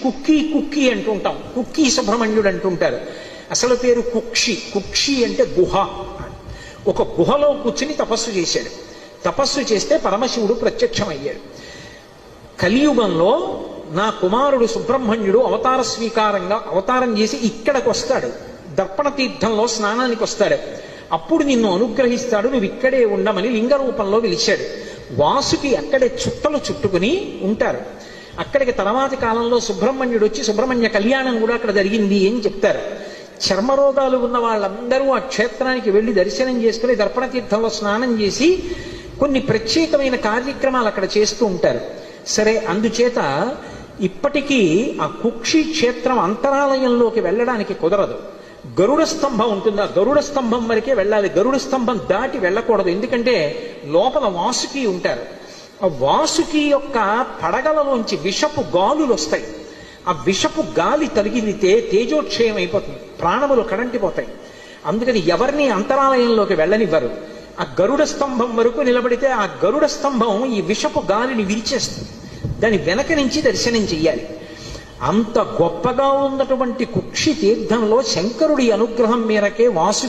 Cookie cookie అంటుంటాం, cookie సుబ్రహ్మణ్యుడు అంటుంటారు. అసలు పేరు కుక్షి. కుక్షి అంటే గుహ. ఒక గుహలో కూర్చుని తపస్సు చేశాడు. తపస్సు చేస్తే పరమశివుడు ప్రత్యక్షమయ్యాడు. కలియుగంలో నా కుమారుడు సుబ్రహ్మణ్యుడు అవతారం చేసి ఇక్కడికి వస్తాడు, దర్పణ తీర్థంలో స్నానానికి వస్తాడు. అప్పుడు నిన్ను అనుగ్రహిస్తాడు, నువ్వు ఇక్కడే ఉండమని లింగ రూపంలో పిలిచాడు. వాసుకి అక్కడే చుట్టలు చుట్టుకుని ఉంటారు. అక్కడికి తర్వాతి కాలంలో సుబ్రహ్మణ్యుడు వచ్చి సుబ్రహ్మణ్య కళ్యాణం కూడా అక్కడ జరిగింది అని చెప్తారు. చర్మరోగాలు ఉన్న వాళ్ళందరూ ఆ క్షేత్రానికి వెళ్ళి దర్శనం చేసుకుని దర్పణ తీర్థంలో స్నానం చేసి కొన్ని ప్రత్యేకమైన కార్యక్రమాలు అక్కడ చేస్తూ ఉంటారు. సరే, అందుచేత ఇప్పటికీ ఆ కుక్షి క్షేత్రం అంతరాలయంలోకి వెళ్ళడానికి కుదరదు. గరుడ స్తంభం ఉంటుంది, ఆ గరుడ స్తంభం వరకే వెళ్ళాలి. గరుడ స్తంభం దాటి వెళ్ళకూడదు. ఎందుకంటే లోపల వాసుకి ఉంటారు. ఆ వాసుకి యొక్క పడగలలోంచి విషపు గాలులు వస్తాయి. ఆ విషపు గాలి తగిలితే తేజోక్షయం అయిపోతుంది, ప్రాణములు కడంటిపోతాయి. అందుకని ఎవరిని అంతరాలయంలోకి వెళ్ళనివ్వరు. ఆ గరుడ స్తంభం వరకు నిలబడితే ఆ గరుడ స్తంభం ఈ విషపు గాలిని విరిచేస్తుంది. దాని వెనక నుంచి దర్శనం చెయ్యాలి. అంత గొప్పగా ఉన్నటువంటి కుక్షి తీర్థంలో శంకరుడి అనుగ్రహం మేరకే వాసు